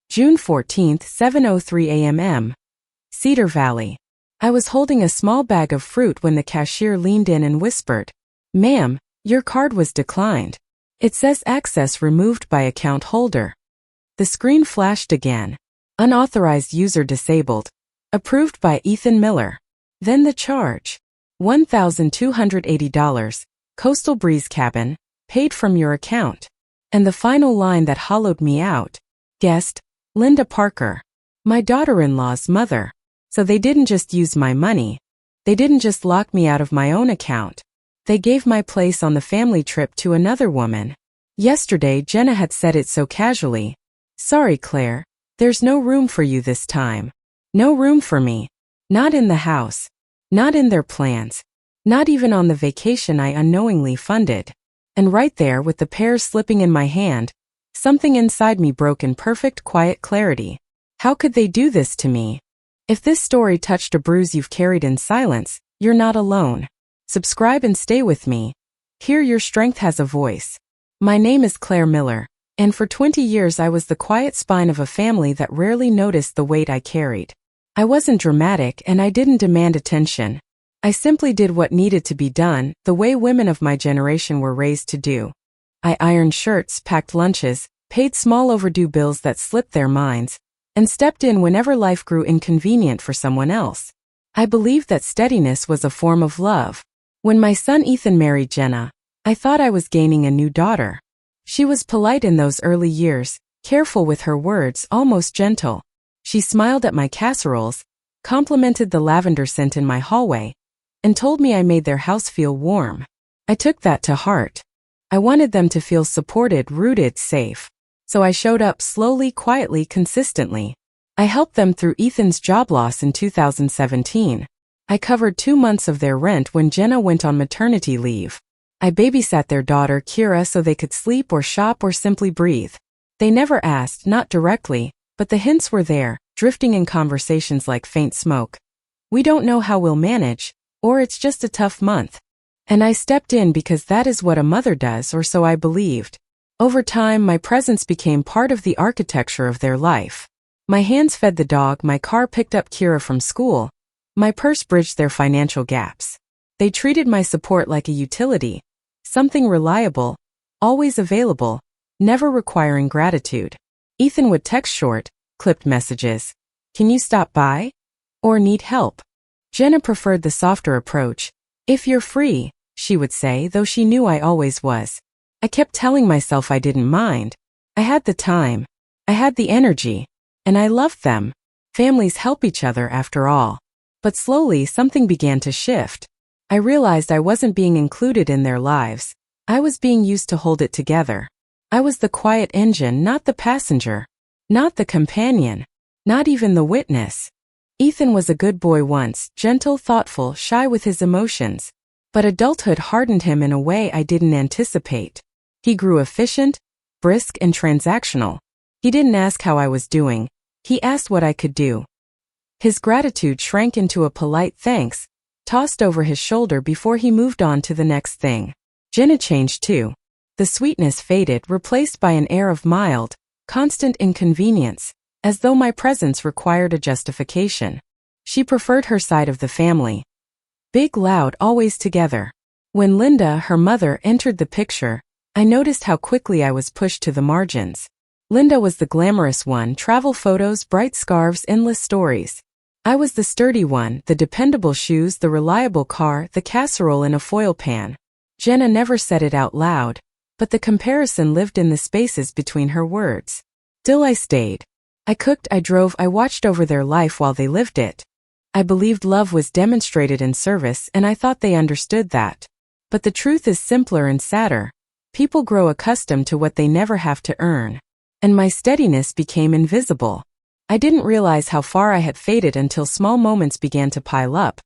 June 14, 7:03 a.m. Cedar Valley. I was holding a small bag of fruit when the cashier leaned in and whispered, "Ma'am, your card was declined. It says access removed by account holder." The screen flashed again. Unauthorized user disabled. Approved by Ethan Miller. Then the charge. $1,280. Coastal Breeze Cabin. Paid from your account. And the final line that hollowed me out. Guest, Linda Parker. My daughter-in-law's mother. So they didn't just use my money. They didn't just lock me out of my own account. They gave my place on the family trip to another woman. Yesterday Jenna had said it so casually. "Sorry, Claire. There's no room for you this time. No room for me. Not in the house. Not in their plans. Not even on the vacation I unknowingly funded." And right there, with the pears slipping in my hand, something inside me broke in perfect quiet clarity. How could they do this to me? If this story touched a bruise you've carried in silence, you're not alone. Subscribe and stay with me. Here your strength has a voice. My name is Claire Miller, and for 20 years I was the quiet spine of a family that rarely noticed the weight I carried. I wasn't dramatic and I didn't demand attention. I simply did what needed to be done, the way women of my generation were raised to do. I ironed shirts, packed lunches, paid small overdue bills that slipped their minds, and stepped in whenever life grew inconvenient for someone else. I believed that steadiness was a form of love. When my son Ethan married Jenna, I thought I was gaining a new daughter. She was polite in those early years, careful with her words, almost gentle. She smiled at my casseroles, complimented the lavender scent in my hallway, and told me I made their house feel warm. I took that to heart. I wanted them to feel supported, rooted, safe. So I showed up slowly, quietly, consistently. I helped them through Ethan's job loss in 2017. I covered 2 months of their rent when Jenna went on maternity leave. I babysat their daughter, Kira, so they could sleep or shop or simply breathe. They never asked, not directly, but the hints were there, drifting in conversations like faint smoke. "We don't know how we'll manage," or "It's just a tough month." And I stepped in because that is what a mother does, or so I believed. Over time, my presence became part of the architecture of their life. My hands fed the dog, my car picked up Kira from school, my purse bridged their financial gaps. They treated my support like a utility, something reliable, always available, never requiring gratitude. Ethan would text short, clipped messages. "Can you stop by?" Or "Need help?" Jenna preferred the softer approach. "If you're free," she would say, though she knew I always was. I kept telling myself I didn't mind. I had the time. I had the energy. And I loved them. Families help each other after all. But slowly something began to shift. I realized I wasn't being included in their lives. I was being used to hold it together. I was the quiet engine, not the passenger. Not the companion. Not even the witness. Ethan was a good boy once, gentle, thoughtful, shy with his emotions. But adulthood hardened him in a way I didn't anticipate. He grew efficient, brisk, and transactional. He didn't ask how I was doing. He asked what I could do. His gratitude shrank into a polite thanks, tossed over his shoulder before he moved on to the next thing. Jenna changed too. The sweetness faded, replaced by an air of mild, constant inconvenience, as though my presence required a justification. She preferred her side of the family. Big, loud, always together. When Linda, her mother, entered the picture, I noticed how quickly I was pushed to the margins. Linda was the glamorous one, travel photos, bright scarves, endless stories. I was the sturdy one, the dependable shoes, the reliable car, the casserole in a foil pan. Jenna never said it out loud, but the comparison lived in the spaces between her words. Still I stayed. I cooked, I drove, I watched over their life while they lived it. I believed love was demonstrated in service, and I thought they understood that. But the truth is simpler and sadder. People grow accustomed to what they never have to earn. And my steadiness became invisible. I didn't realize how far I had faded until small moments began to pile up.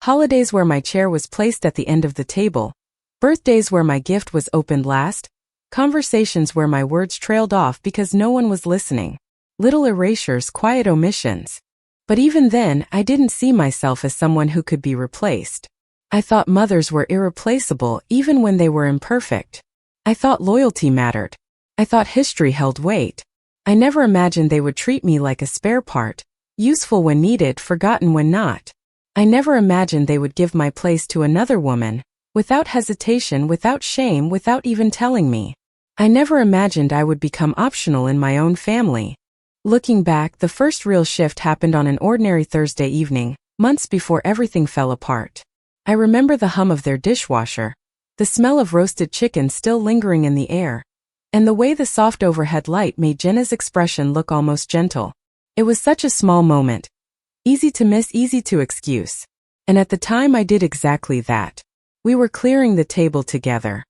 Holidays where my chair was placed at the end of the table. Birthdays where my gift was opened last. Conversations where my words trailed off because no one was listening. Little erasures, quiet omissions. But even then, I didn't see myself as someone who could be replaced. I thought mothers were irreplaceable even when they were imperfect. I thought loyalty mattered. I thought history held weight. I never imagined they would treat me like a spare part, useful when needed, forgotten when not. I never imagined they would give my place to another woman, without hesitation, without shame, without even telling me. I never imagined I would become optional in my own family. Looking back, the first real shift happened on an ordinary Thursday evening, months before everything fell apart. I remember the hum of their dishwasher, the smell of roasted chicken still lingering in the air, and the way the soft overhead light made Jenna's expression look almost gentle. It was such a small moment. Easy to miss, easy to excuse. And at the time I did exactly that. We were clearing the table together.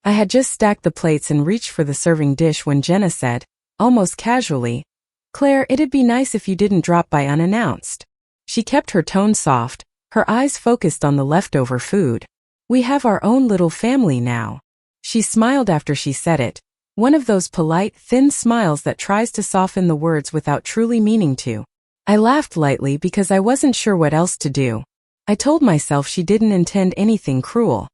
I had just stacked the plates and reached for the serving dish when Jenna said, almost casually, "Claire, it'd be nice if you didn't drop by unannounced." She kept her tone soft, her eyes focused on the leftover food. "We have our own little family now." She smiled after she said it, one of those polite, thin smiles that tries to soften the words without truly meaning to. I laughed lightly because I wasn't sure what else to do. I told myself she didn't intend anything cruel.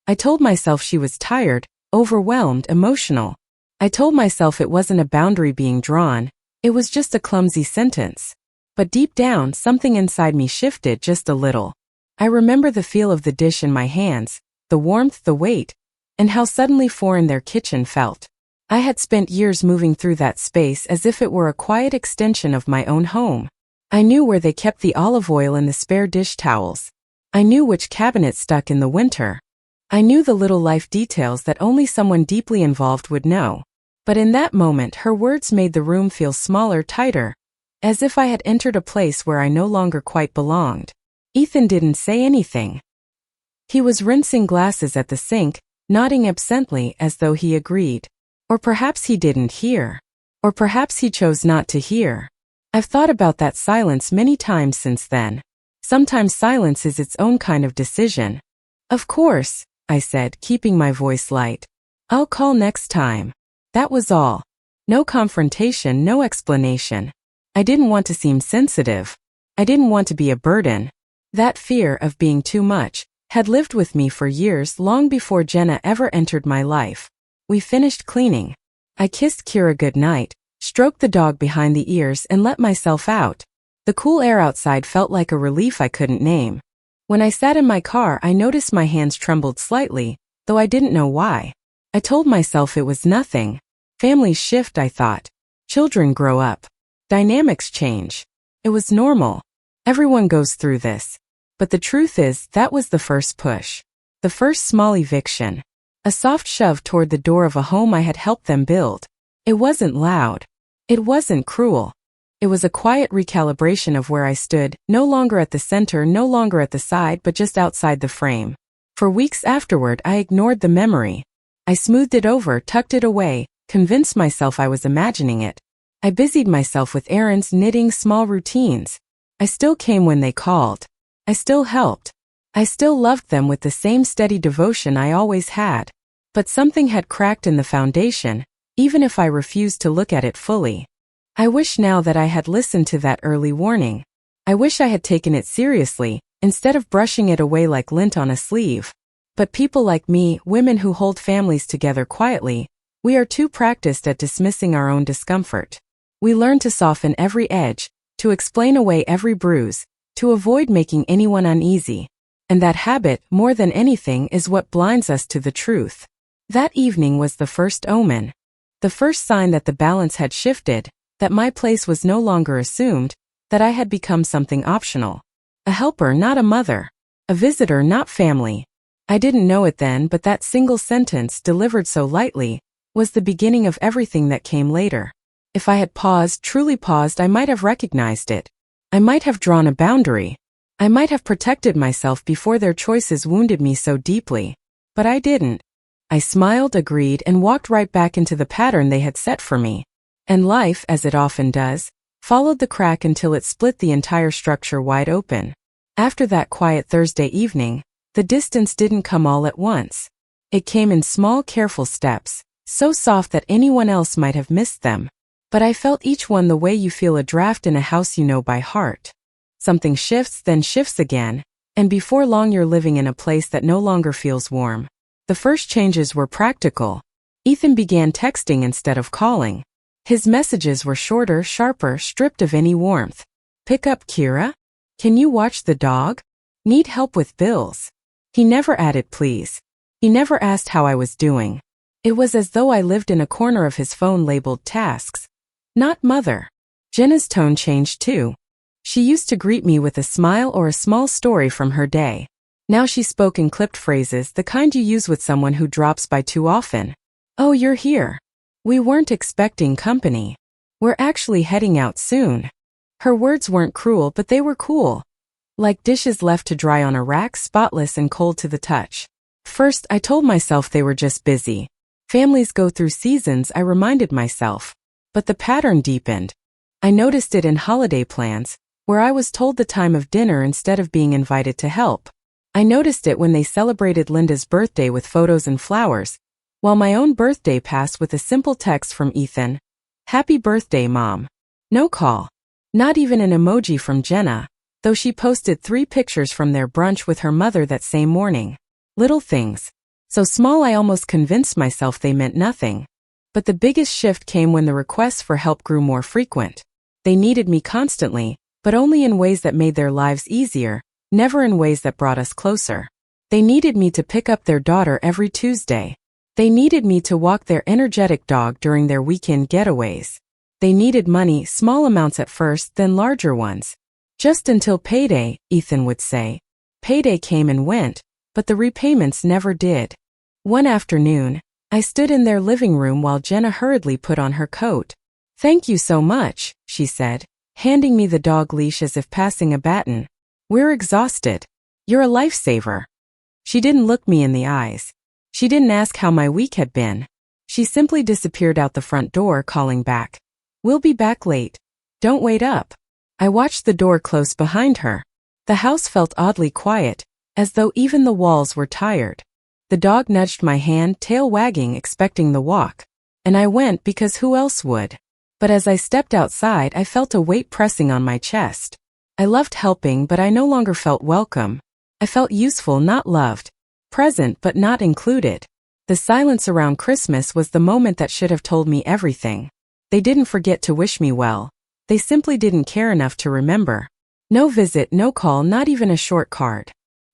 I told myself she was tired, overwhelmed, emotional. I told myself it wasn't a boundary being drawn, it was just a clumsy sentence. But deep down, something inside me shifted just a little. I remember the feel of the dish in my hands, the warmth, the weight, and how suddenly foreign their kitchen felt. I had spent years moving through that space as if it were a quiet extension of my own home. I knew where they kept the olive oil and the spare dish towels. I knew which cabinet stuck in the winter. I knew the little life details that only someone deeply involved would know. But in that moment, her words made the room feel smaller, tighter, as if I had entered a place where I no longer quite belonged. Ethan didn't say anything. He was rinsing glasses at the sink, nodding absently as though he agreed. Or perhaps he didn't hear. Or perhaps he chose not to hear. I've thought about that silence many times since then. Sometimes silence is its own kind of decision. "Of course," I said, keeping my voice light. "I'll call next time." That was all. No confrontation, no explanation. I didn't want to seem sensitive. I didn't want to be a burden. That fear of being too much had lived with me for years, long before Jenna ever entered my life. We finished cleaning. I kissed Kira goodnight, stroked the dog behind the ears, and let myself out. The cool air outside felt like a relief I couldn't name. When I sat in my car, I noticed my hands trembled slightly, though I didn't know why. I told myself it was nothing. Families shift, I thought. Children grow up. Dynamics change. It was normal. Everyone goes through this. But the truth is, that was the first push. The first small eviction. A soft shove toward the door of a home I had helped them build. It wasn't loud. It wasn't cruel. It was a quiet recalibration of where I stood, no longer at the center, no longer at the side, but just outside the frame. For weeks afterward, I ignored the memory. I smoothed it over, tucked it away, convinced myself I was imagining it. I busied myself with errands, knitting, small routines. I still came when they called. I still helped. I still loved them with the same steady devotion I always had. But something had cracked in the foundation, even if I refused to look at it fully. I wish now that I had listened to that early warning. I wish I had taken it seriously, instead of brushing it away like lint on a sleeve. But people like me, women who hold families together quietly, we are too practiced at dismissing our own discomfort. We learn to soften every edge, to explain away every bruise, to avoid making anyone uneasy. And that habit, more than anything, is what blinds us to the truth. That evening was the first omen. The first sign that the balance had shifted, that my place was no longer assumed, that I had become something optional. A helper, not a mother. A visitor, not family. I didn't know it then, but that single sentence, delivered so lightly, was the beginning of everything that came later. If I had paused, truly paused, I might have recognized it. I might have drawn a boundary. I might have protected myself before their choices wounded me so deeply. But I didn't. I smiled, agreed, and walked right back into the pattern they had set for me. And life, as it often does, followed the crack until it split the entire structure wide open. After that quiet Thursday evening, the distance didn't come all at once. It came in small, careful steps, so soft that anyone else might have missed them. But I felt each one the way you feel a draft in a house you know by heart. Something shifts, then shifts again, and before long you're living in a place that no longer feels warm. The first changes were practical. Ethan began texting instead of calling. His messages were shorter, sharper, stripped of any warmth. Pick up Kira? Can you watch the dog? Need help with bills? He never added please. He never asked how I was doing. It was as though I lived in a corner of his phone labeled tasks. Not mother. Jenna's tone changed too. She used to greet me with a smile or a small story from her day. Now she spoke in clipped phrases, the kind you use with someone who drops by too often. Oh, you're here. We weren't expecting company. We're actually heading out soon. Her words weren't cruel, but they were cool. Like dishes left to dry on a rack, spotless and cold to the touch. First, I told myself they were just busy. Families go through seasons, I reminded myself. But the pattern deepened. I noticed it in holiday plans, where I was told the time of dinner instead of being invited to help. I noticed it when they celebrated Linda's birthday with photos and flowers, while my own birthday passed with a simple text from Ethan. Happy birthday, Mom. No call. Not even an emoji from Jenna, though she posted 3 pictures from their brunch with her mother that same morning. Little things. So small I almost convinced myself they meant nothing. But the biggest shift came when the requests for help grew more frequent. They needed me constantly, but only in ways that made their lives easier, never in ways that brought us closer. They needed me to pick up their daughter every Tuesday. They needed me to walk their energetic dog during their weekend getaways. They needed money, small amounts at first, then larger ones. Just until payday, Ethan would say. Payday came and went, but the repayments never did. One afternoon, I stood in their living room while Jenna hurriedly put on her coat. Thank you so much, she said, handing me the dog leash as if passing a baton. We're exhausted. You're a lifesaver. She didn't look me in the eyes. She didn't ask how my week had been. She simply disappeared out the front door, calling back. We'll be back late. Don't wait up. I watched the door close behind her. The house felt oddly quiet, as though even the walls were tired. The dog nudged my hand, tail wagging, expecting the walk. And I went because who else would? But as I stepped outside, I felt a weight pressing on my chest. I loved helping, but I no longer felt welcome. I felt useful, not loved. Present, but not included. The silence around Christmas was the moment that should have told me everything. They didn't forget to wish me well. They simply didn't care enough to remember. No visit, no call, not even a short card.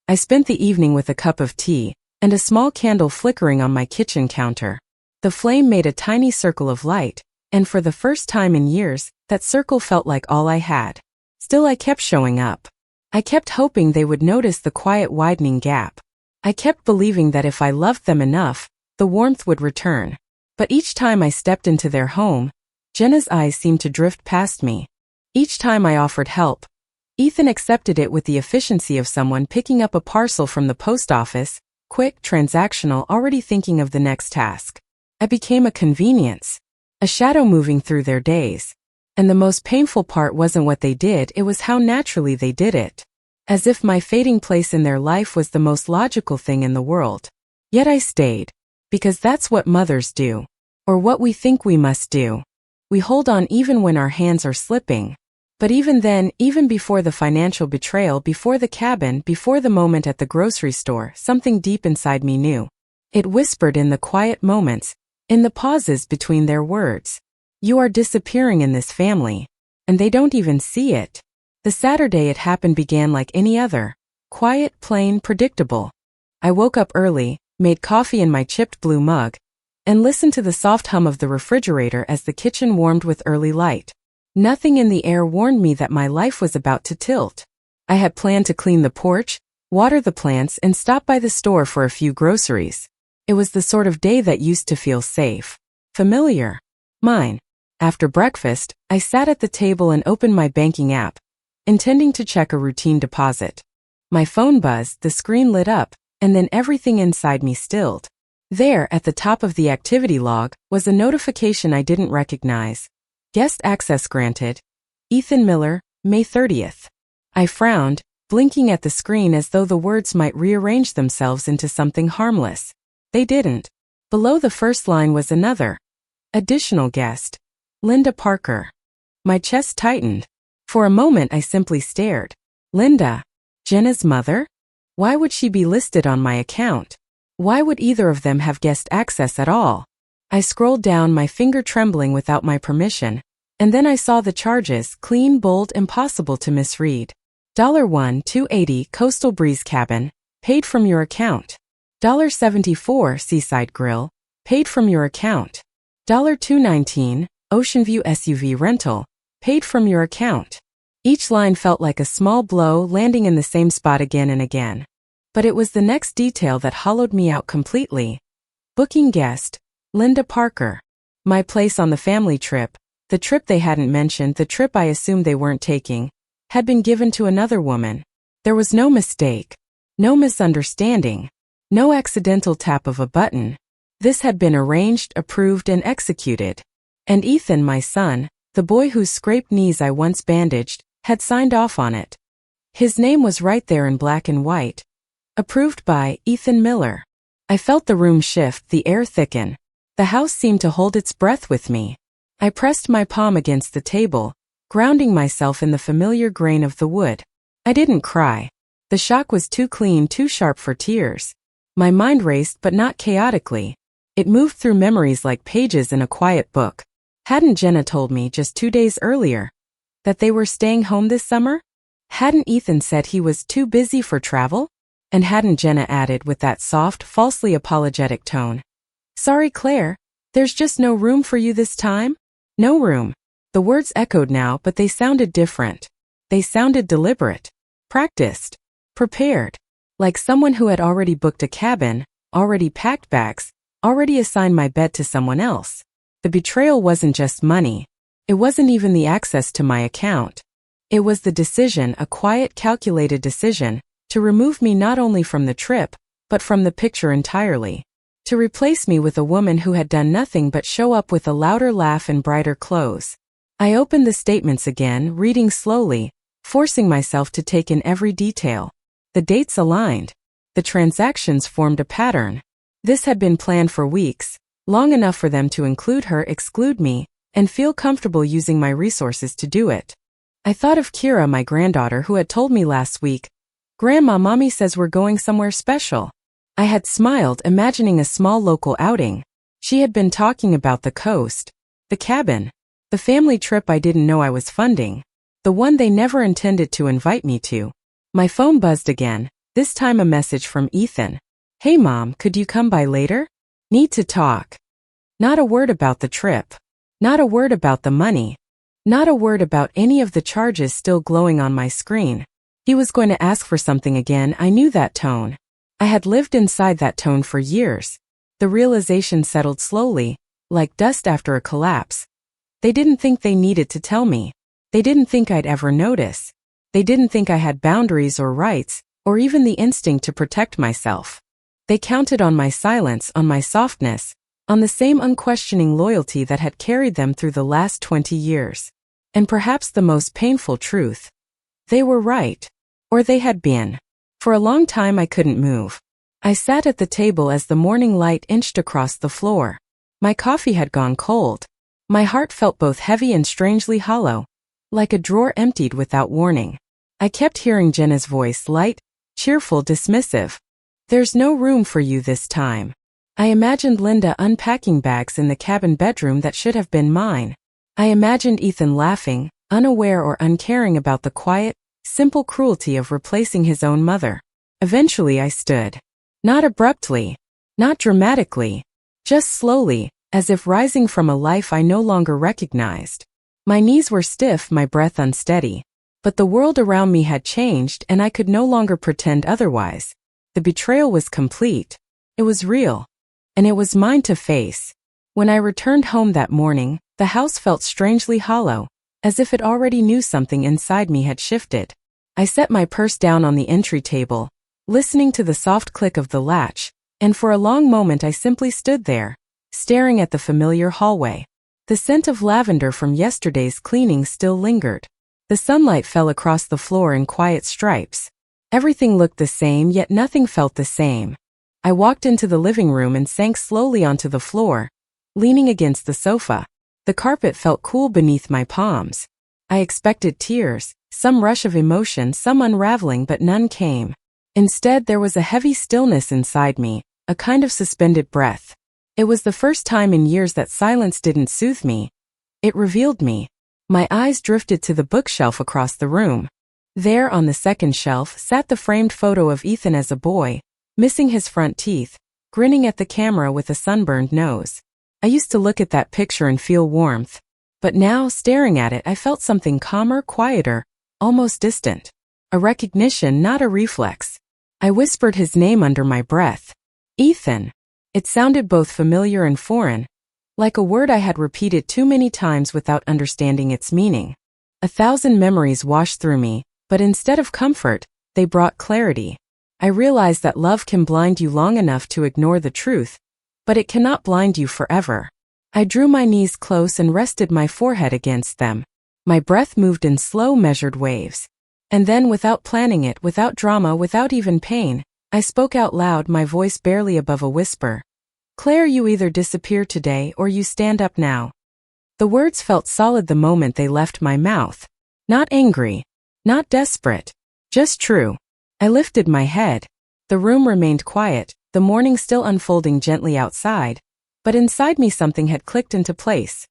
I spent the evening with a cup of tea, and a small candle flickering on my kitchen counter. The flame made a tiny circle of light, and for the first time in years, that circle felt like all I had. Still, I kept showing up. I kept hoping they would notice the quiet widening gap. I kept believing that if I loved them enough, the warmth would return. But each time I stepped into their home, Jenna's eyes seemed to drift past me. Each time I offered help, Ethan accepted it with the efficiency of someone picking up a parcel from the post office, quick, transactional, already thinking of the next task. I became a convenience, a shadow moving through their days. And the most painful part wasn't what they did, it was how naturally they did it. As if my fading place in their life was the most logical thing in the world. Yet I stayed. Because that's what mothers do. Or what we think we must do. We hold on even when our hands are slipping. But even then, even before the financial betrayal, before the cabin, before the moment at the grocery store, something deep inside me knew. It whispered in the quiet moments, in the pauses between their words. You are disappearing in this family. And they don't even see it. The Saturday it happened began like any other. Quiet, plain, predictable. I woke up early, made coffee in my chipped blue mug, and listened to the soft hum of the refrigerator as the kitchen warmed with early light. Nothing in the air warned me that my life was about to tilt. I had planned to clean the porch, water the plants, and stop by the store for a few groceries. It was the sort of day that used to feel safe, familiar, mine. After breakfast, I sat at the table and opened my banking app, intending to check a routine deposit. My phone buzzed, the screen lit up, and then everything inside me stilled. There, at the top of the activity log, was a notification I didn't recognize. Guest access granted. Ethan Miller, May 30th. I frowned, blinking at the screen as though the words might rearrange themselves into something harmless. They didn't. Below the first line was another. Additional guest. Linda Parker. My chest tightened. For a moment I simply stared. Linda? Jenna's mother? Why would she be listed on my account? Why would either of them have guest access at all? I scrolled down, my finger trembling without my permission, and then I saw the charges, clean, bold, impossible to misread. $1,280 Coastal Breeze Cabin, paid from your account. $74 Seaside Grill, paid from your account. $219 Ocean View SUV Rental, paid from your account. Each line felt like a small blow landing in the same spot again and again. But it was the next detail that hollowed me out completely. Booking guest, Linda Parker. My place on the family trip, the trip they hadn't mentioned, the trip I assumed they weren't taking, had been given to another woman. There was no mistake, no misunderstanding, no accidental tap of a button. This had been arranged, approved, and executed. And Ethan, my son, the boy whose scraped knees I once bandaged, had signed off on it. His name was right there in black and white. Approved by Ethan Miller. I felt the room shift, the air thicken. The house seemed to hold its breath with me. I pressed my palm against the table, grounding myself in the familiar grain of the wood. I didn't cry. The shock was too clean, too sharp for tears. My mind raced, but not chaotically. It moved through memories like pages in a quiet book. Hadn't Jenna told me just 2 days earlier that they were staying home this summer? Hadn't Ethan said he was too busy for travel? And hadn't Jenna added with that soft, falsely apologetic tone, "Sorry, Claire, there's just no room for you this time?" No room. The words echoed now, but they sounded different. They sounded deliberate, practiced, prepared, like someone who had already booked a cabin, already packed bags, already assigned my bed to someone else. The betrayal wasn't just money. It wasn't even the access to my account. It was the decision, a quiet, calculated decision, to remove me not only from the trip, but from the picture entirely. To replace me with a woman who had done nothing but show up with a louder laugh and brighter clothes. I opened the statements again, reading slowly, forcing myself to take in every detail. The dates aligned. The transactions formed a pattern. This had been planned for weeks, long enough for them to include her, exclude me, and feel comfortable using my resources to do it. I thought of Kira, my granddaughter, who had told me last week, "Grandma, Mommy says we're going somewhere special." I had smiled, imagining a small local outing. She had been talking about the coast, the cabin, the family trip I didn't know I was funding, the one they never intended to invite me to. My phone buzzed again, this time a message from Ethan. "Hey Mom, could you come by later? Need to talk." Not a word about the trip. Not a word about the money. Not a word about any of the charges still glowing on my screen. He was going to ask for something again. I knew that tone. I had lived inside that tone for years. The realization settled slowly, like dust after a collapse. They didn't think they needed to tell me. They didn't think I'd ever notice. They didn't think I had boundaries or rights, or even the instinct to protect myself. They counted on my silence, on my softness, on the same unquestioning loyalty that had carried them through the last 20 years. And perhaps the most painful truth. They were right. Or they had been. For a long time I couldn't move. I sat at the table as the morning light inched across the floor. My coffee had gone cold. My heart felt both heavy and strangely hollow, like a drawer emptied without warning. I kept hearing Jenna's voice, light, cheerful, dismissive. "There's no room for you this time." I imagined Linda unpacking bags in the cabin bedroom that should have been mine. I imagined Ethan laughing, unaware or uncaring about the quiet, simple cruelty of replacing his own mother. Eventually I stood. Not abruptly, not dramatically, just slowly, as if rising from a life I no longer recognized. My knees were stiff, my breath unsteady. But the world around me had changed and I could no longer pretend otherwise. The betrayal was complete. It was real. And it was mine to face. When I returned home that morning, the house felt strangely hollow, as if it already knew something inside me had shifted. I set my purse down on the entry table, listening to the soft click of the latch, and for a long moment I simply stood there, staring at the familiar hallway. The scent of lavender from yesterday's cleaning still lingered. The sunlight fell across the floor in quiet stripes. Everything looked the same, yet nothing felt the same. I walked into the living room and sank slowly onto the floor, leaning against the sofa. The carpet felt cool beneath my palms. I expected tears, some rush of emotion, some unraveling, but none came. Instead, there was a heavy stillness inside me, a kind of suspended breath. It was the first time in years that silence didn't soothe me. It revealed me. My eyes drifted to the bookshelf across the room. There on the second shelf sat the framed photo of Ethan as a boy, missing his front teeth, grinning at the camera with a sunburned nose. I used to look at that picture and feel warmth. But now, staring at it, I felt something calmer, quieter, almost distant. A recognition, not a reflex. I whispered his name under my breath. Ethan. It sounded both familiar and foreign, like a word I had repeated too many times without understanding its meaning. 1,000 memories washed through me, but instead of comfort, they brought clarity. I realized that love can blind you long enough to ignore the truth, but it cannot blind you forever. I drew my knees close and rested my forehead against them. My breath moved in slow, measured waves. And then, without planning it, without drama, without even pain, I spoke out loud, my voice barely above a whisper. Claire, you either disappear today or you stand up now. The words felt solid the moment they left my mouth. Not angry. Not desperate. Just true. I lifted my head. The room remained quiet, the morning still unfolding gently outside. But inside me something had clicked into place.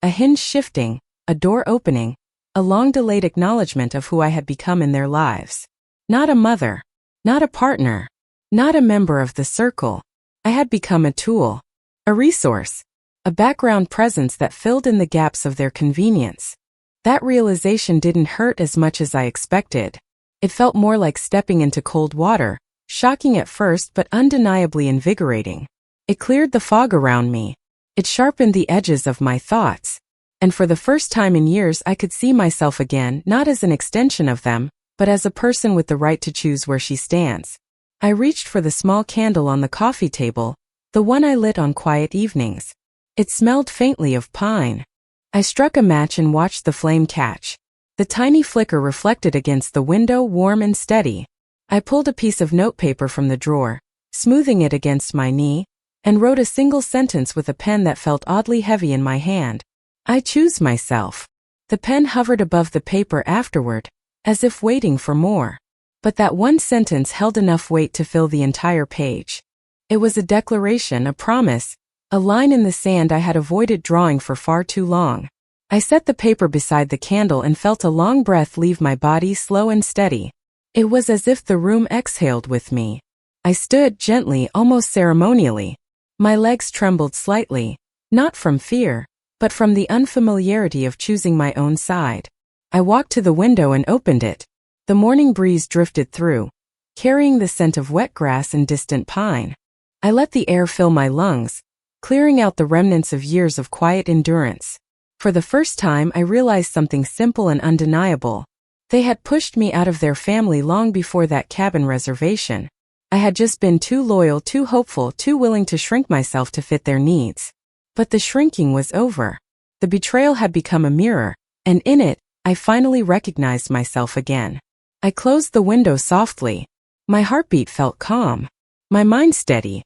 A hinge shifting, a door opening, a long-delayed acknowledgement of who I had become in their lives. Not a mother, not a partner, not a member of the circle. I had become a tool, a resource, a background presence that filled in the gaps of their convenience. That realization didn't hurt as much as I expected. It felt more like stepping into cold water, shocking at first but undeniably invigorating. It cleared the fog around me. It sharpened the edges of my thoughts. And for the first time in years I could see myself again, not as an extension of them, but as a person with the right to choose where she stands. I reached for the small candle on the coffee table, the one I lit on quiet evenings. It smelled faintly of pine. I struck a match and watched the flame catch. The tiny flicker reflected against the window, warm and steady. I pulled a piece of notepaper from the drawer, smoothing it against my knee, and wrote a single sentence with a pen that felt oddly heavy in my hand. I choose myself. The pen hovered above the paper afterward, as if waiting for more. But that one sentence held enough weight to fill the entire page. It was a declaration, a promise, a line in the sand I had avoided drawing for far too long. I set the paper beside the candle and felt a long breath leave my body, slow and steady. It was as if the room exhaled with me. I stood gently, almost ceremonially. My legs trembled slightly, not from fear, but from the unfamiliarity of choosing my own side. I walked to the window and opened it. The morning breeze drifted through, carrying the scent of wet grass and distant pine. I let the air fill my lungs, clearing out the remnants of years of quiet endurance. For the first time I realized something simple and undeniable. They had pushed me out of their family long before that cabin reservation. I had just been too loyal, too hopeful, too willing to shrink myself to fit their needs. But the shrinking was over. The betrayal had become a mirror, and in it, I finally recognized myself again. I closed the window softly. My heartbeat felt calm. My mind steady.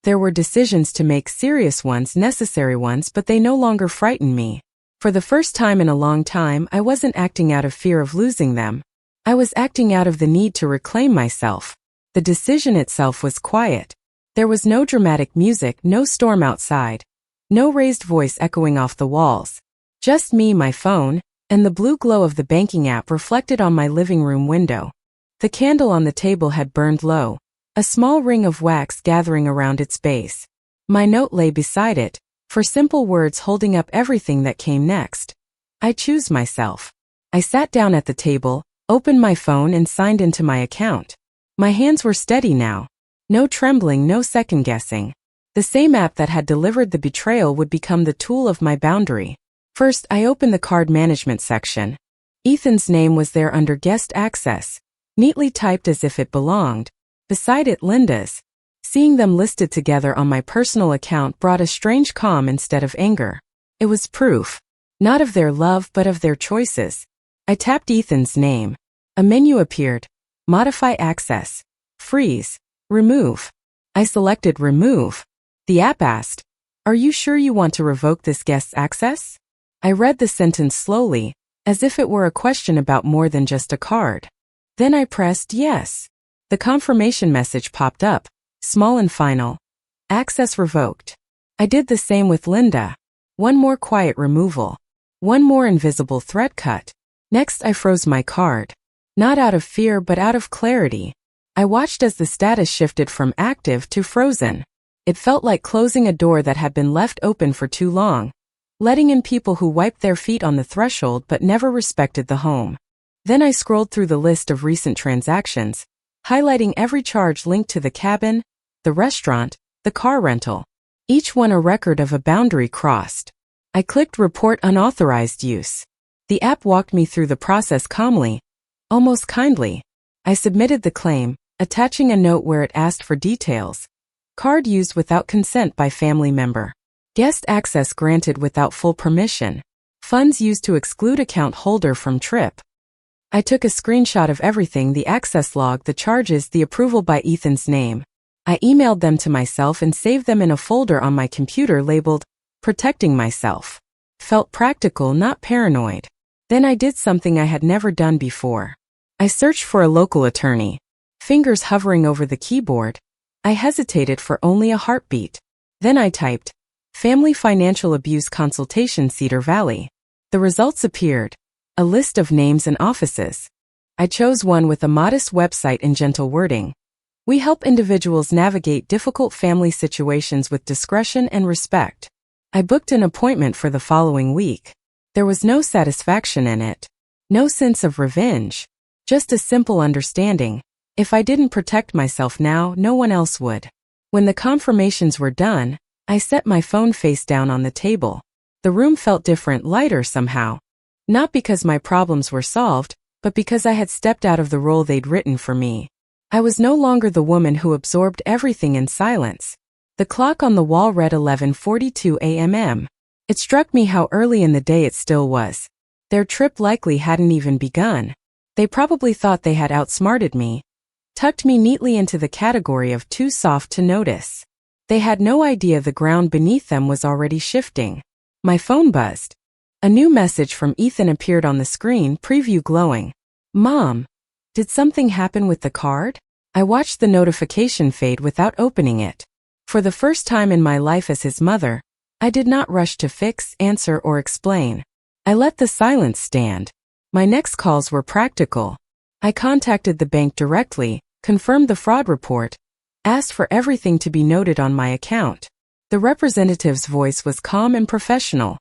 There were decisions to make, serious ones, necessary ones, but they no longer frightened me. For the first time in a long time, I wasn't acting out of fear of losing them. I was acting out of the need to reclaim myself. The decision itself was quiet. There was no dramatic music, no storm outside, no raised voice echoing off the walls. Just me, my phone, and the blue glow of the banking app reflected on my living room window. The candle on the table had burned low, a small ring of wax gathering around its base. My note lay beside it, for simple words holding up everything that came next. I choose myself. I sat down at the table, opened my phone and signed into my account. My hands were steady now. No trembling, no second-guessing. The same app that had delivered the betrayal would become the tool of my boundary. First, I opened the card management section. Ethan's name was there under guest access, neatly typed as if it belonged. Beside it, Linda's. Seeing them listed together on my personal account brought a strange calm instead of anger. It was proof, not of their love but of their choices. I tapped Ethan's name. A menu appeared. Modify access. Freeze. Remove. I selected remove. The app asked, "Are you sure you want to revoke this guest's access?" I read the sentence slowly, as if it were a question about more than just a card. Then I pressed yes. The confirmation message popped up, small and final. Access revoked. I did the same with Linda. One more quiet removal. One more invisible thread cut. Next, I froze my card. Not out of fear, but out of clarity. I watched as the status shifted from active to frozen. It felt like closing a door that had been left open for too long, letting in people who wiped their feet on the threshold but never respected the home. Then I scrolled through the list of recent transactions, highlighting every charge linked to the cabin, the restaurant, the car rental. Each one a record of a boundary crossed. I clicked Report Unauthorized Use. The app walked me through the process calmly, almost kindly. I submitted the claim, attaching a note where it asked for details. Card used without consent by family member. Guest access granted without full permission. Funds used to exclude account holder from trip. I took a screenshot of everything: the access log, the charges, the approval by Ethan's name. I emailed them to myself and saved them in a folder on my computer labeled Protecting Myself. Felt practical, not paranoid. Then I did something I had never done before. I searched for a local attorney. Fingers hovering over the keyboard, I hesitated for only a heartbeat. Then I typed, Family Financial Abuse Consultation, Cedar Valley. The results appeared, a list of names and offices. I chose one with a modest website and gentle wording. We help individuals navigate difficult family situations with discretion and respect. I booked an appointment for the following week. There was no satisfaction in it. No sense of revenge. Just a simple understanding. If I didn't protect myself now, no one else would. When the confirmations were done, I set my phone face down on the table. The room felt different, lighter somehow. Not because my problems were solved, but because I had stepped out of the role they'd written for me. I was no longer the woman who absorbed everything in silence. The clock on the wall read 11:42 a.m. It struck me how early in the day it still was. Their trip likely hadn't even begun. They probably thought they had outsmarted me, tucked me neatly into the category of too soft to notice. They had no idea the ground beneath them was already shifting. My phone buzzed. A new message from Ethan appeared on the screen, preview glowing. Mom, did something happen with the card? I watched the notification fade without opening it. For the first time in my life as his mother, I did not rush to fix, answer, or explain. I let the silence stand. My next calls were practical. I contacted the bank directly, confirmed the fraud report, asked for everything to be noted on my account. The representative's voice was calm and professional.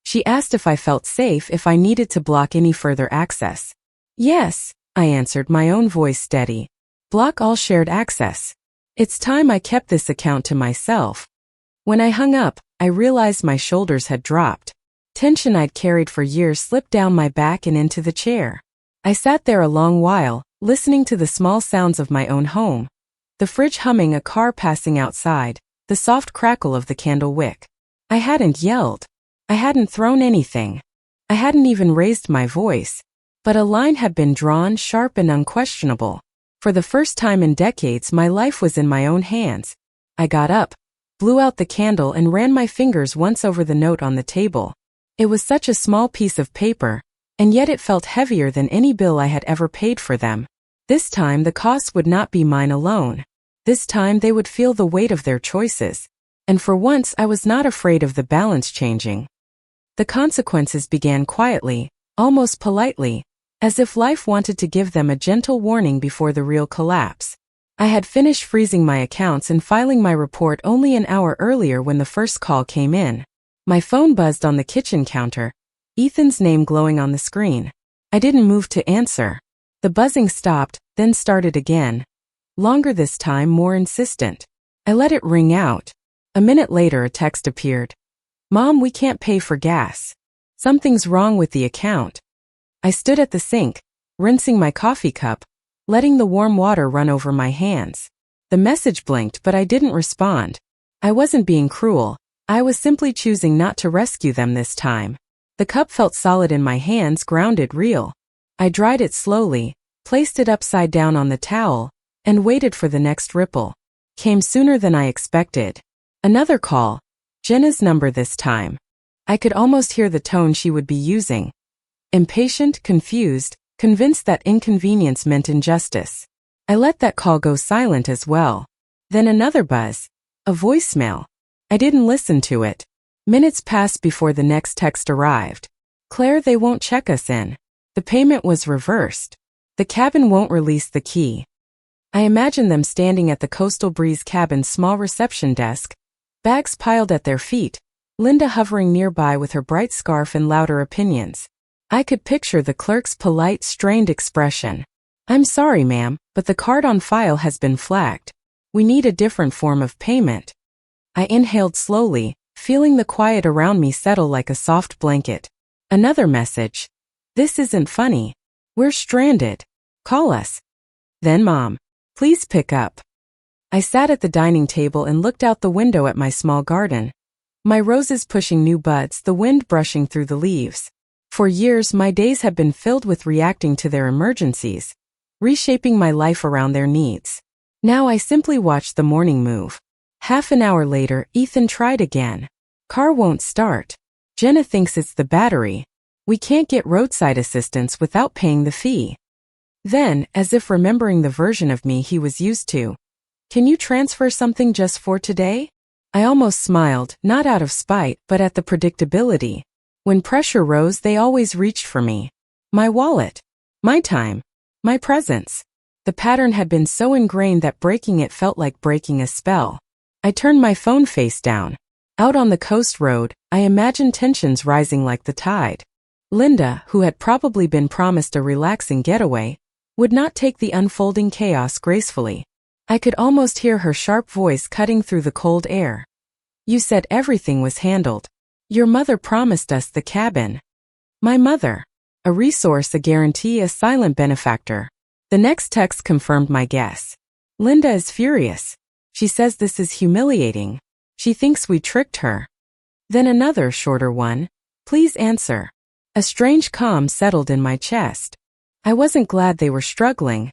She asked if I felt safe, if I needed to block any further access. Yes, I answered, my own voice steady. Block all shared access. It's time I kept this account to myself. When I hung up, I realized my shoulders had dropped. Tension I'd carried for years slipped down my back and into the chair. I sat there a long while, listening to the small sounds of my own home. The fridge humming, a car passing outside, the soft crackle of the candle wick. I hadn't yelled. I hadn't thrown anything. I hadn't even raised my voice. But a line had been drawn, sharp and unquestionable. For the first time in decades, my life was in my own hands. I got up, blew out the candle and ran my fingers once over the note on the table. It was such a small piece of paper, and yet it felt heavier than any bill I had ever paid for them. This time the costs would not be mine alone. This time they would feel the weight of their choices. And for once I was not afraid of the balance changing. The consequences began quietly, almost politely, as if life wanted to give them a gentle warning before the real collapse. I had finished freezing my accounts and filing my report only an hour earlier when the first call came in. My phone buzzed on the kitchen counter, Ethan's name glowing on the screen. I didn't move to answer. The buzzing stopped, then started again. Longer this time, more insistent. I let it ring out. A minute later a text appeared. Mom, we can't pay for gas. Something's wrong with the account. I stood at the sink, rinsing my coffee cup, letting the warm water run over my hands. The message blinked, but I didn't respond. I wasn't being cruel. I was simply choosing not to rescue them this time. The cup felt solid in my hands, grounded, real. I dried it slowly, placed it upside down on the towel, and waited for the next ripple. Came sooner than I expected. Another call. Jenna's number this time. I could almost hear the tone she would be using. Impatient, confused, convinced that inconvenience meant injustice. I let that call go silent as well. Then another buzz. A voicemail. I didn't listen to it. Minutes passed before the next text arrived. Claire, they won't check us in. The payment was reversed. The cabin won't release the key. I imagine them standing at the Coastal Breeze cabin's small reception desk, bags piled at their feet, Linda hovering nearby with her bright scarf and louder opinions. I could picture the clerk's polite, strained expression. I'm sorry, ma'am, but the card on file has been flagged. We need a different form of payment. I inhaled slowly, feeling the quiet around me settle like a soft blanket. Another message. This isn't funny. We're stranded. Call us. Then Mom. Please pick up. I sat at the dining table and looked out the window at my small garden. My roses pushing new buds, the wind brushing through the leaves. For years, my days have been filled with reacting to their emergencies, reshaping my life around their needs. Now I simply watch the morning move. Half an hour later, Ethan tried again. Car won't start. Jenna thinks it's the battery. We can't get roadside assistance without paying the fee. Then, as if remembering the version of me he was used to, can you transfer something just for today? I almost smiled, not out of spite, but at the predictability. When pressure rose, they always reached for me. My wallet. My time. My presence. The pattern had been so ingrained that breaking it felt like breaking a spell. I turned my phone face down. Out on the coast road, I imagined tensions rising like the tide. Linda, who had probably been promised a relaxing getaway, would not take the unfolding chaos gracefully. I could almost hear her sharp voice cutting through the cold air. You said everything was handled. Your mother promised us the cabin. My mother. A resource, a guarantee, a silent benefactor. The next text confirmed my guess. Linda is furious. She says this is humiliating. She thinks we tricked her. Then another shorter one. Please answer. A strange calm settled in my chest. I wasn't glad they were struggling.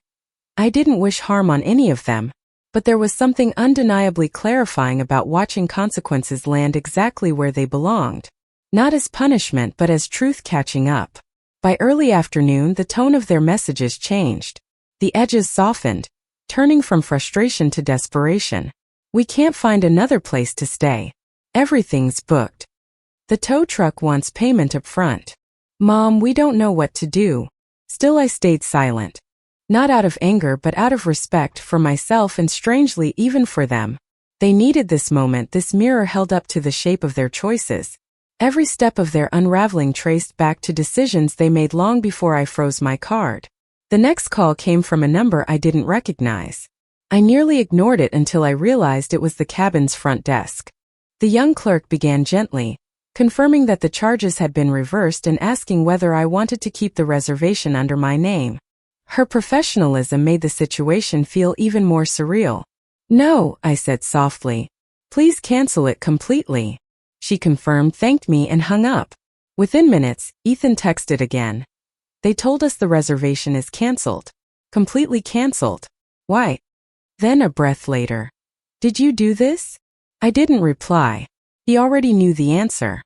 I didn't wish harm on any of them, but there was something undeniably clarifying about watching consequences land exactly where they belonged. Not as punishment but as truth catching up. By early afternoon, the tone of their messages changed. The edges softened, turning from frustration to desperation. We can't find another place to stay. Everything's booked. The tow truck wants payment up front. Mom, we don't know what to do. Still I stayed silent. Not out of anger but out of respect for myself and strangely even for them. They needed this moment, this mirror held up to the shape of their choices. Every step of their unraveling traced back to decisions they made long before I froze my card. The next call came from a number I didn't recognize. I nearly ignored it until I realized it was the cabin's front desk. The young clerk began gently, confirming that the charges had been reversed and asking whether I wanted to keep the reservation under my name. Her professionalism made the situation feel even more surreal. No, I said softly. Please cancel it completely. She confirmed, thanked me, and hung up. Within minutes, Ethan texted again. They told us the reservation is canceled. Completely canceled. Why? Then a breath later. Did you do this? I didn't reply. He already knew the answer.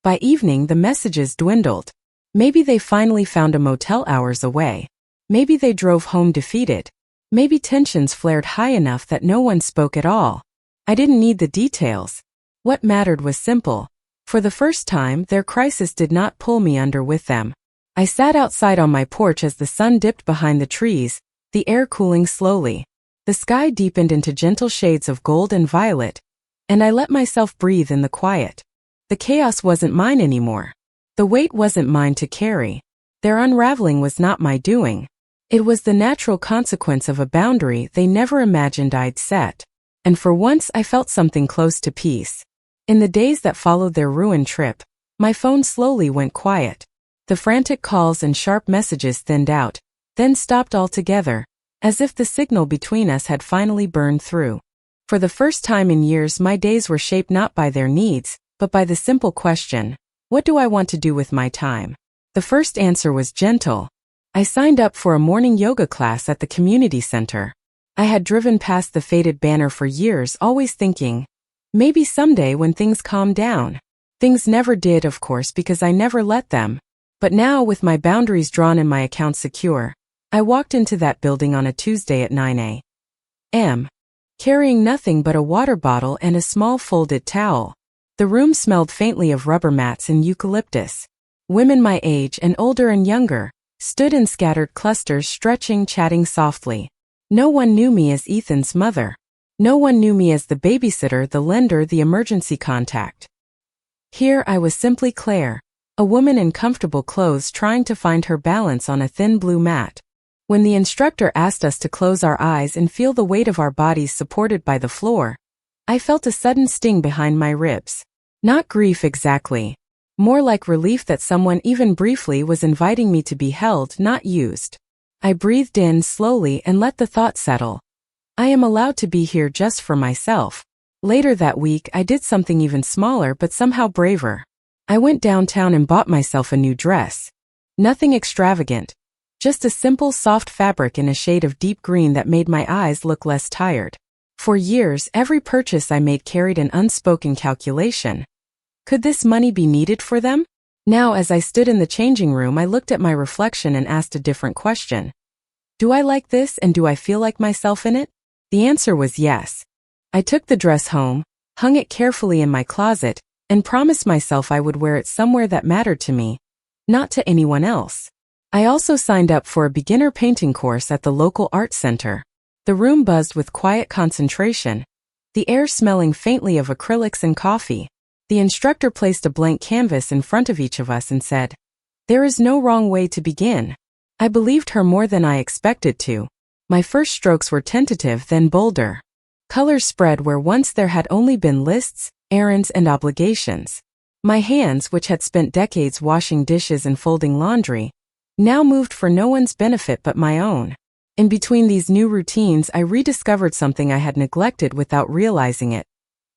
By evening, the messages dwindled. Maybe they finally found a motel hours away. Maybe they drove home defeated. Maybe tensions flared high enough that no one spoke at all. I didn't need the details. What mattered was simple. For the first time, their crisis did not pull me under with them. I sat outside on my porch as the sun dipped behind the trees, the air cooling slowly. The sky deepened into gentle shades of gold and violet, and I let myself breathe in the quiet. The chaos wasn't mine anymore. The weight wasn't mine to carry. Their unraveling was not my doing. It was the natural consequence of a boundary they never imagined I'd set. And for once I felt something close to peace. In the days that followed their ruined trip, my phone slowly went quiet. The frantic calls and sharp messages thinned out, then stopped altogether, as if the signal between us had finally burned through. For the first time in years, my days were shaped not by their needs, but by the simple question, what do I want to do with my time? The first answer was gentle. I signed up for a morning yoga class at the community center. I had driven past the faded banner for years, always thinking, maybe someday when things calm down. Things never did, of course, because I never let them. But now, with my boundaries drawn and my account secure, I walked into that building on a Tuesday at 9 a.m. carrying nothing but a water bottle and a small folded towel. The room smelled faintly of rubber mats and eucalyptus. Women my age and older and younger stood in scattered clusters, stretching, chatting softly. No one knew me as Ethan's mother. No one knew me as the babysitter, the lender, the emergency contact. Here I was, simply Claire, a woman in comfortable clothes trying to find her balance on a thin blue mat. When the instructor asked us to close our eyes and feel the weight of our bodies supported by the floor, I felt a sudden sting behind my ribs. Not grief exactly. More like relief that someone even briefly was inviting me to be held, not used. I breathed in slowly and let the thought settle. I am allowed to be here just for myself. Later that week, I did something even smaller but somehow braver. I went downtown and bought myself a new dress. Nothing extravagant. Just a simple soft fabric in a shade of deep green that made my eyes look less tired. For years, every purchase I made carried an unspoken calculation. Could this money be needed for them? Now, as I stood in the changing room, I looked at my reflection and asked a different question. Do I like this, and do I feel like myself in it? The answer was yes. I took the dress home, hung it carefully in my closet, and promised myself I would wear it somewhere that mattered to me, not to anyone else. I also signed up for a beginner painting course at the local art center. The room buzzed with quiet concentration, the air smelling faintly of acrylics and coffee. The instructor placed a blank canvas in front of each of us and said, "There is no wrong way to begin." I believed her more than I expected to. My first strokes were tentative, then bolder. Colors spread where once there had only been lists, errands, and obligations. My hands, which had spent decades washing dishes and folding laundry, now moved for no one's benefit but my own. In between these new routines, I rediscovered something I had neglected without realizing it.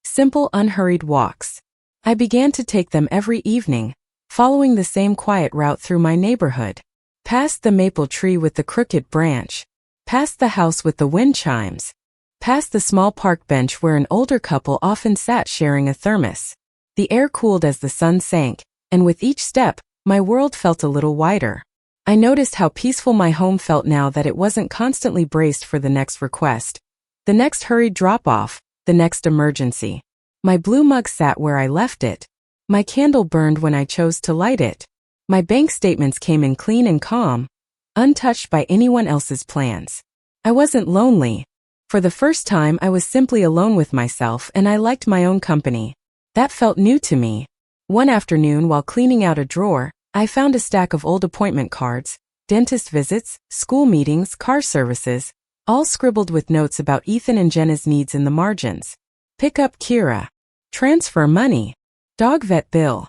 Simple, unhurried walks. I began to take them every evening, following the same quiet route through my neighborhood. Past the maple tree with the crooked branch. Past the house with the wind chimes. Past the small park bench where an older couple often sat sharing a thermos. The air cooled as the sun sank, and with each step, my world felt a little wider. I noticed how peaceful my home felt now that it wasn't constantly braced for the next request, the next hurried drop-off, the next emergency. My blue mug sat where I left it. My candle burned when I chose to light it. My bank statements came in clean and calm, untouched by anyone else's plans. I wasn't lonely. For the first time, I was simply alone with myself, and I liked my own company. That felt new to me. One afternoon, while cleaning out a drawer, I found a stack of old appointment cards, dentist visits, school meetings, car services, all scribbled with notes about Ethan and Jenna's needs in the margins. Pick up Kira. Transfer money. Dog vet bill.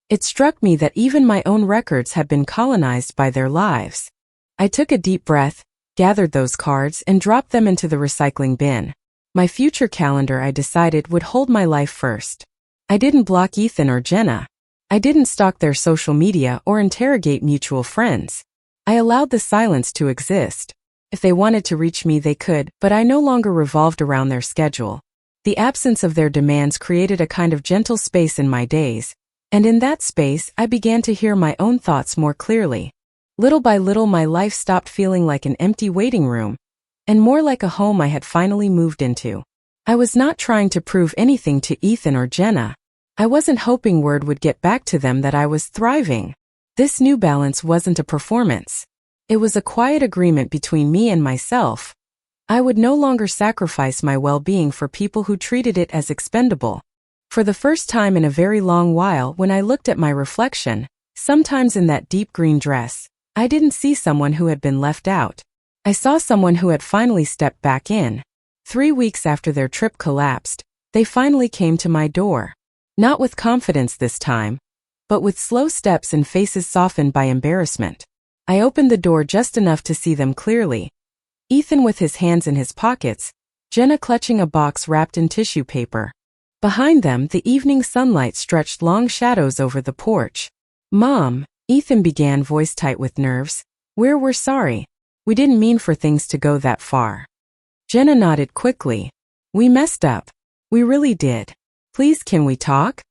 It struck me that even my own records had been colonized by their lives. I took a deep breath, gathered those cards, and dropped them into the recycling bin. My future calendar, I decided, would hold my life first. I didn't block Ethan or Jenna. I didn't stalk their social media or interrogate mutual friends. I allowed the silence to exist. If they wanted to reach me, they could, but I no longer revolved around their schedule. The absence of their demands created a kind of gentle space in my days, and in that space, I began to hear my own thoughts more clearly. Little by little, my life stopped feeling like an empty waiting room, and more like a home I had finally moved into. I was not trying to prove anything to Ethan or Jenna. I wasn't hoping word would get back to them that I was thriving. This new balance wasn't a performance. It was a quiet agreement between me and myself. I would no longer sacrifice my well-being for people who treated it as expendable. For the first time in a very long while, when I looked at my reflection, sometimes in that deep green dress, I didn't see someone who had been left out. I saw someone who had finally stepped back in. 3 weeks after their trip collapsed, they finally came to my door. Not with confidence this time, but with slow steps and faces softened by embarrassment. I opened the door just enough to see them clearly. Ethan with his hands in his pockets, Jenna clutching a box wrapped in tissue paper. Behind them, the evening sunlight stretched long shadows over the porch. "Mom," Ethan began, voice tight with nerves, We're sorry. We didn't mean for things to go that far." Jenna nodded quickly. "We messed up. We really did. Please, can we talk?"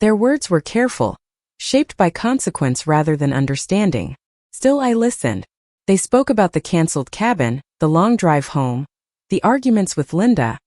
Their words were careful, shaped by consequence rather than understanding. Still, I listened. They spoke about the canceled cabin, the long drive home, the arguments with Linda,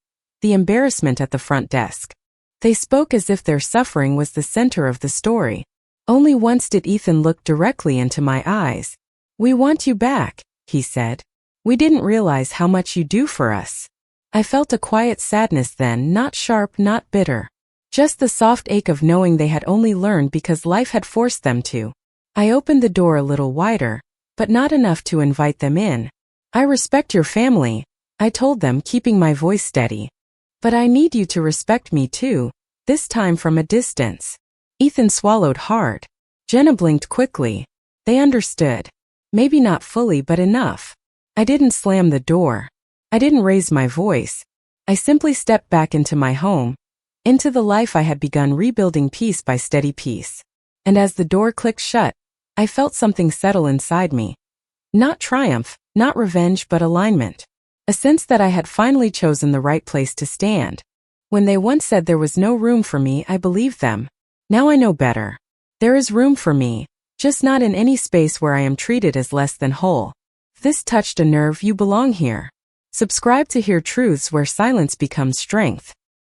the embarrassment at the front desk. They spoke as if their suffering was the center of the story. Only once did Ethan look directly into my eyes. "We want you back," he said. "We didn't realize how much you do for us." I felt a quiet sadness then, not sharp, not bitter. Just the soft ache of knowing they had only learned because life had forced them to. I opened the door a little wider, but not enough to invite them in. "I respect your family," I told them, keeping my voice steady. "But I need you to respect me too, this time from a distance." Ethan swallowed hard. Jenna blinked quickly. They understood. Maybe not fully, but enough. I didn't slam the door. I didn't raise my voice. I simply stepped back into my home, into the life I had begun rebuilding piece by steady piece. And as the door clicked shut, I felt something settle inside me. Not triumph, not revenge, but alignment. A sense that I had finally chosen the right place to stand. When they once said there was no room for me, I believed them. Now I know better. There is room for me, just not in any space where I am treated as less than whole. If this touched a nerve, you belong here. Subscribe to hear truths where silence becomes strength.